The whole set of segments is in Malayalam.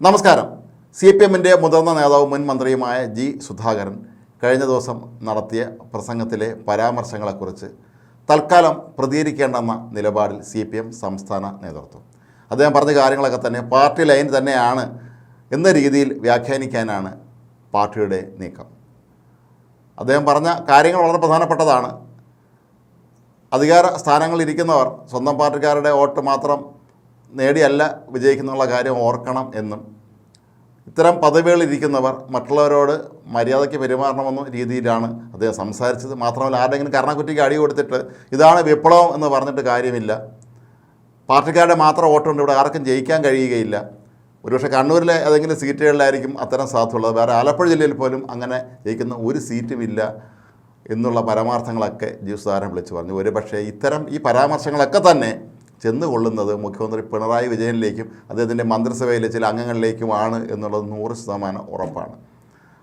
നമസ്കാരം. CPM-ൻ്റെ മുതിർന്ന നേതാവും മുൻ മന്ത്രിയുമായ ജി സുധാകരൻ കഴിഞ്ഞ ദിവസം നടത്തിയ പ്രസംഗത്തിലെ പരാമർശങ്ങളെക്കുറിച്ച് തൽക്കാലം പ്രതികരിക്കേണ്ടെന്ന നിലപാടിൽ CPM സംസ്ഥാന നേതൃത്വം. അദ്ദേഹം പറഞ്ഞ കാര്യങ്ങളൊക്കെ തന്നെ പാർട്ടി ലൈൻ തന്നെയാണ് എന്ന രീതിയിൽ വ്യാഖ്യാനിക്കാനാണ് പാർട്ടിയുടെ നീക്കം. അദ്ദേഹം പറഞ്ഞ കാര്യങ്ങൾ വളരെ പ്രധാനപ്പെട്ടതാണ്. അധികാര സ്ഥാനങ്ങളിലിരിക്കുന്നവർ സ്വന്തം പാർട്ടിക്കാരുടെ വോട്ട് മാത്രം നേടിയല്ല വിജയിക്കുന്നുള്ള കാര്യം ഓർക്കണം എന്നും ഇത്തരം പദവികളിലിരിക്കുന്നവർ മറ്റുള്ളവരോട് മര്യാദയ്ക്ക് പെരുമാറണമെന്ന രീതിയിലാണ് അദ്ദേഹം സംസാരിച്ചത്. മാത്രമല്ല, ആരുടെങ്കിലും കർണക്കുറ്റിക്ക് അടി കൊടുത്തിട്ട് ഇതാണ് വിപ്ലവം എന്ന് പറഞ്ഞിട്ട് കാര്യമില്ല. പാർട്ടിക്കാരുടെ മാത്രം വോട്ടുകൊണ്ട് ഇവിടെ ആർക്കും ജയിക്കാൻ കഴിയുകയില്ല. ഒരുപക്ഷെ കണ്ണൂരിലെ ഏതെങ്കിലും സീറ്റുകളിലായിരിക്കും അത്തരം സാധ്യതയുള്ളത്. വേറെ ആലപ്പുഴ ജില്ലയിൽ പോലും അങ്ങനെ ജയിക്കുന്ന ഒരു സീറ്റുമില്ല എന്നുള്ള പരാമർശങ്ങളൊക്കെ ജി സുധാകരൻ വിളിച്ചു പറഞ്ഞു. ഒരുപക്ഷെ ഇത്തരം ഈ പരാമർശങ്ങളൊക്കെ തന്നെ ചെന്നുകൊള്ളുന്നത് മുഖ്യമന്ത്രി പിണറായി വിജയനിലേക്കും അദ്ദേഹത്തിൻ്റെ മന്ത്രിസഭയിലെ ചില അംഗങ്ങളിലേക്കുമാണ് എന്നുള്ളത് 100% ഉറപ്പാണ്.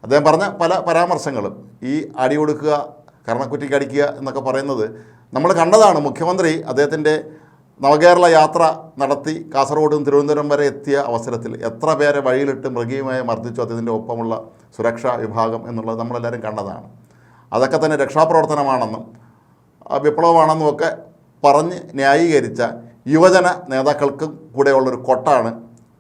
അദ്ദേഹം പറഞ്ഞ പല പരാമർശങ്ങളും ഈ അടി കൊടുക്കുക, കർണക്കുറ്റിക്ക് അടിക്കുക എന്നൊക്കെ പറയുന്നത് നമ്മൾ കണ്ടതാണ്. മുഖ്യമന്ത്രി അദ്ദേഹത്തിൻ്റെ നവകേരള യാത്ര നടത്തി കാസർഗോഡ് നിന്ന് തിരുവനന്തപുരം വരെ എത്തിയ അവസരത്തിൽ എത്ര പേരെ വഴിയിലിട്ട് മൃഗീയമായി മർദ്ദിച്ചു അദ്ദേഹത്തിൻ്റെ ഒപ്പമുള്ള സുരക്ഷാ വിഭാഗം എന്നുള്ളത് നമ്മളെല്ലാവരും കണ്ടതാണ്. അതൊക്കെ തന്നെ രക്ഷാപ്രവർത്തനമാണെന്നും വിപ്ലവമാണെന്നും ഒക്കെ പറഞ്ഞ് ന്യായീകരിച്ച യുവജന നേതാക്കൾക്കും കൂടെയുള്ളൊരു കൊട്ടാണ്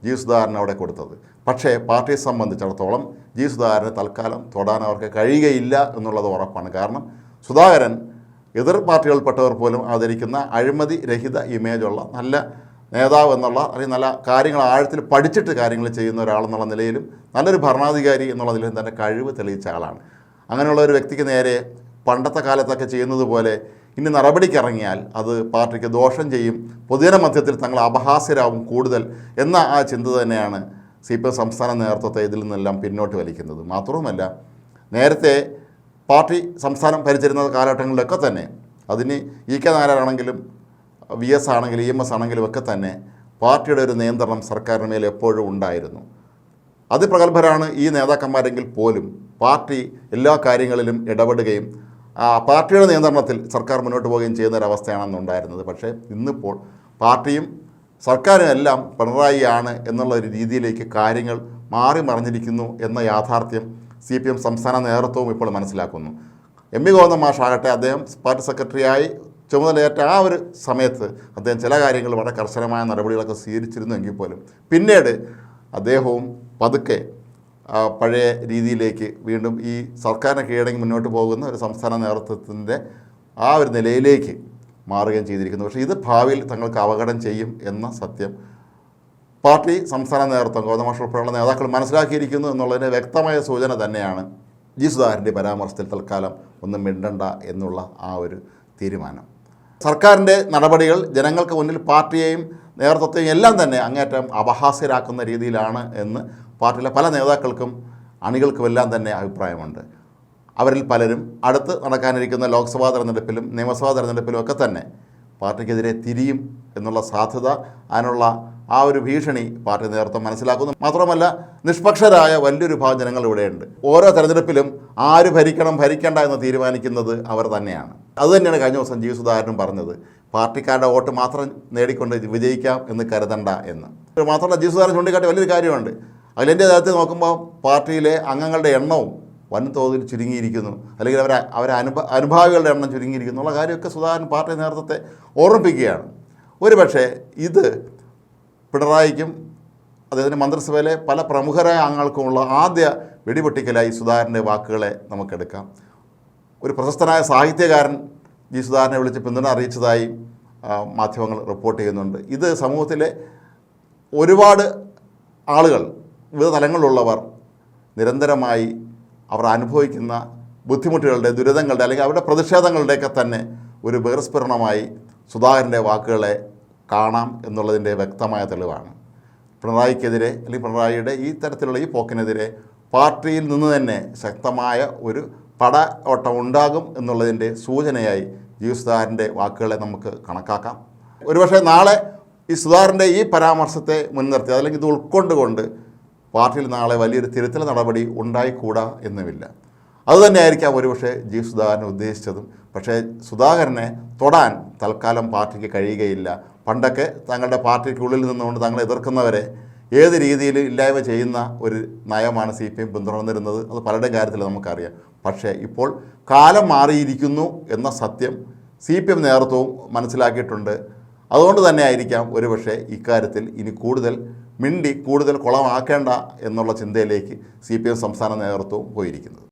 ജി സുധാകരൻ അവിടെ കൊടുത്തത്. പക്ഷേ പാർട്ടിയെ സംബന്ധിച്ചിടത്തോളം ജി സുധാകരനെ തൽക്കാലം തൊടാൻ അവർക്ക് കഴിയുകയില്ല എന്നുള്ളത് ഉറപ്പാണ്. കാരണം സുധാകരൻ എതിർ പാർട്ടികളിൽപ്പെട്ടവർ പോലും ആദരിക്കുന്ന അഴിമതി രഹിത ഇമേജുള്ള നല്ല നേതാവ് എന്നുള്ള, അല്ലെങ്കിൽ നല്ല കാര്യങ്ങൾ ആഴത്തിൽ പഠിച്ചിട്ട് കാര്യങ്ങൾ ചെയ്യുന്ന ഒരാളെന്നുള്ള നിലയിലും നല്ലൊരു ഭരണാധികാരി എന്നുള്ള നിലയിലും തന്നെ കഴിവ് തെളിയിച്ച ആളാണ്. അങ്ങനെയുള്ള ഒരു വ്യക്തിക്ക് നേരെ പണ്ടത്തെ കാലത്തൊക്കെ ചെയ്യുന്നത് പോലെ ഇനി നടപടിക്കിറങ്ങിയാൽ അത് പാർട്ടിക്ക് ദോഷം ചെയ്യും, പൊതുജന മധ്യത്തിൽ തങ്ങൾ അപഹാസ്യരാകും കൂടുതൽ എന്ന ആ ചിന്ത തന്നെയാണ് CPM സംസ്ഥാന നേതൃത്വത്തെ ഇതിൽ നിന്നെല്ലാം പിന്നോട്ട് വലിക്കുന്നത്. മാത്രവുമല്ല, നേരത്തെ പാർട്ടി സംസ്ഥാനം ഭരിച്ചിരുന്ന കാലഘട്ടങ്ങളിലൊക്കെ തന്നെ അതിന് EK നായരാണെങ്കിലും VS ആണെങ്കിലും EMS ആണെങ്കിലും ഒക്കെ തന്നെ പാർട്ടിയുടെ ഒരു നിയന്ത്രണം സർക്കാരിന് മേൽ എപ്പോഴും ഉണ്ടായിരുന്നു. അതിപ്രഗത്ഭരാണ് ഈ നേതാക്കന്മാരെങ്കിൽ പോലും പാർട്ടി എല്ലാ കാര്യങ്ങളിലും ഇടപെടുകയും പാർട്ടിയുടെ നിയന്ത്രണത്തിൽ സർക്കാർ മുന്നോട്ട് പോവുകയും ചെയ്യുന്നൊരവസ്ഥയാണെന്നുണ്ടായിരുന്നത്. പക്ഷേ ഇന്നിപ്പോൾ പാർട്ടിയും സർക്കാരും എല്ലാം പിണറായിയാണ് എന്നുള്ള ഒരു രീതിയിലേക്ക് കാര്യങ്ങൾ മാറി മറിഞ്ഞിരിക്കുന്നു എന്ന യാഥാർത്ഥ്യം CPM സംസ്ഥാന നേതൃത്വവും ഇപ്പോൾ മനസ്സിലാക്കുന്നു. MV ഗോവിന്ദൻ മാഷാകട്ടെ, അദ്ദേഹം പാർട്ടി സെക്രട്ടറിയായി ചുമതലയേറ്റ ആ ഒരു സമയത്ത് അദ്ദേഹം ചില കാര്യങ്ങൾ വളരെ കർശനമായ നടപടികളൊക്കെ സ്വീകരിച്ചിരുന്നെങ്കിൽ പോലും പിന്നീട് അദ്ദേഹവും പതുക്കെ പഴയ രീതിയിലേക്ക് വീണ്ടും ഈ സർക്കാരിനെ കീഴടങ്ങി മുന്നോട്ട് പോകുന്ന ഒരു സംസ്ഥാന നേതൃത്വത്തിൻ്റെ ആ ഒരു നിലയിലേക്ക് മാറുകയും ചെയ്തിരിക്കുന്നു. പക്ഷേ ഇത് ഭാവിയിൽ തങ്ങൾക്ക് അപകടം ചെയ്യും എന്ന സത്യം പാർട്ടി സംസ്ഥാന നേതൃത്വം ഗോവിന്ദൻ മാഷ് ഉൾപ്പെടെയുള്ള നേതാക്കൾ മനസ്സിലാക്കിയിരിക്കുന്നു എന്നുള്ളതിൻ്റെ വ്യക്തമായ സൂചന തന്നെയാണ് ജി സുധാകരൻ്റെ പരാമർശത്തിൽ തൽക്കാലം ഒന്നും മിണ്ടണ്ട എന്നുള്ള ആ ഒരു തീരുമാനം. സർക്കാരിൻ്റെ നടപടികൾ ജനങ്ങൾക്ക് മുന്നിൽ പാർട്ടിയെയും നേതൃത്വത്തെയും എല്ലാം തന്നെ അങ്ങേറ്റം അപഹാസ്യരാക്കുന്ന രീതിയിലാണ് എന്ന് പാർട്ടിയിലെ പല നേതാക്കൾക്കും അണികൾക്കുമെല്ലാം തന്നെ അഭിപ്രായമുണ്ട്. അവരിൽ പലരും അടുത്ത് നടക്കാനിരിക്കുന്ന ലോക്സഭാ തെരഞ്ഞെടുപ്പിലും നിയമസഭാ തെരഞ്ഞെടുപ്പിലും ഒക്കെ തന്നെ പാർട്ടിക്കെതിരെ തിരിയും എന്നുള്ള സാധ്യത, അതിനുള്ള ആ ഒരു ഭീഷണി പാർട്ടി നേതൃത്വം മനസ്സിലാക്കുന്നു. മാത്രമല്ല, നിഷ്പക്ഷരായ വലിയൊരു വിഭാഗം ജനങ്ങൾ ഇവിടെയുണ്ട്. ഓരോ തെരഞ്ഞെടുപ്പിലും ആര് ഭരിക്കണം ഭരിക്കേണ്ട എന്ന് തീരുമാനിക്കുന്നത് അവർ തന്നെയാണ്. അതുതന്നെയാണ് കഴിഞ്ഞ ദിവസം ജി സുധാകരനും പറഞ്ഞത്. പാർട്ടിക്കാരുടെ വോട്ട് മാത്രം നേടിക്കൊണ്ട് വിജയിക്കാം എന്ന് കരുതണ്ട എന്ന്. മാത്രമല്ല, ജി സുധാകരൻ ചൂണ്ടിക്കാട്ടി വലിയൊരു കാര്യമുണ്ട്. അതിൻ്റെ തരത്തിൽ നോക്കുമ്പോൾ പാർട്ടിയിലെ അംഗങ്ങളുടെ എണ്ണവും വൻതോതിൽ ചുരുങ്ങിയിരിക്കുന്നു, അല്ലെങ്കിൽ അനുഭാവികളുടെ എണ്ണം ചുരുങ്ങിയിരിക്കുന്നു എന്നുള്ള കാര്യമൊക്കെ സുധാകരൻ പാർട്ടി നേതൃത്വത്തെ ഓർമ്മിപ്പിക്കുകയാണ്. ഒരുപക്ഷെ ഇത് പിണറായിക്കും അദ്ദേഹത്തിൻ്റെ മന്ത്രിസഭയിലെ പല പ്രമുഖരായ അംഗങ്ങൾക്കുമുള്ള ആദ്യ വെടിപൊട്ടിക്കലായി സുധാകരൻ്റെ വാക്കുകളെ നമുക്കെടുക്കാം. ഒരു പ്രശസ്തനായ സാഹിത്യകാരൻ ജി സുധാകരനെ വിളിച്ച് പിന്തുണ അറിയിച്ചതായി മാധ്യമങ്ങൾ റിപ്പോർട്ട് ചെയ്യുന്നുണ്ട്. ഇത് സമൂഹത്തിലെ ഒരുപാട് ആളുകൾ, വിവിധ തലങ്ങളിലുള്ളവർ നിരന്തരമായി അവർ അനുഭവിക്കുന്ന ബുദ്ധിമുട്ടുകളുടെ, ദുരിതങ്ങളുടെ, അല്ലെങ്കിൽ അവരുടെ പ്രതിഷേധങ്ങളുടെയൊക്കെ തന്നെ ഒരു ബഹിർസ്ഫുരണമായി സുധാകരൻ്റെ വാക്കുകളെ കാണാം എന്നുള്ളതിൻ്റെ വ്യക്തമായ തെളിവാണ്. പിണറായിക്കെതിരെ, അല്ലെങ്കിൽ പിണറായിയുടെ ഈ തരത്തിലുള്ള ഈ പോക്കിനെതിരെ പാർട്ടിയിൽ നിന്ന് തന്നെ ശക്തമായ ഒരു പട ഓട്ടം ഉണ്ടാകും എന്നുള്ളതിൻ്റെ സൂചനയായി ജി സുധാകരൻ്റെ വാക്കുകളെ നമുക്ക് കണക്കാക്കാം. ഒരുപക്ഷെ നാളെ ഈ സുധാകരൻ്റെ ഈ പരാമർശത്തെ മുൻനിർത്തി, അല്ലെങ്കിൽ ഇത് ഉൾക്കൊണ്ടുകൊണ്ട് പാർട്ടിയിൽ നാളെ വലിയൊരു തിരുത്തൽ നടപടി ഉണ്ടായിക്കൂടാ എന്നുമില്ല. അതുതന്നെയായിരിക്കാം ഒരുപക്ഷെ ജി സുധാകരൻ ഉദ്ദേശിച്ചതും. പക്ഷേ സുധാകരനെ തൊടാൻ തൽക്കാലം പാർട്ടിക്ക് കഴിയുകയില്ല. പണ്ടൊക്കെ തങ്ങളുടെ പാർട്ടിക്കുള്ളിൽ നിന്നുകൊണ്ട് തങ്ങളെ എതിർക്കുന്നവരെ ഏത് രീതിയിൽ ഇല്ലായ്മ ചെയ്യുന്ന ഒരു നയമാണ് CPM പിന്തുടർന്നിരുന്നത്. അത് പലരുടെയും കാര്യത്തിൽ നമുക്കറിയാം. പക്ഷേ ഇപ്പോൾ കാലം മാറിയിരിക്കുന്നു എന്ന സത്യം CPM നേതൃത്വവും മനസ്സിലാക്കിയിട്ടുണ്ട്. അതുകൊണ്ട് തന്നെ ആയിരിക്കാം ഒരുപക്ഷെ ഇക്കാര്യത്തിൽ ഇനി കൂടുതൽ മിണ്ടി കൂടുതൽ കുളമാക്കേണ്ട എന്നുള്ള ചിന്തയിലേക്ക് CPM സംസ്ഥാന നേതൃത്വവും പോയിരിക്കുന്നത്.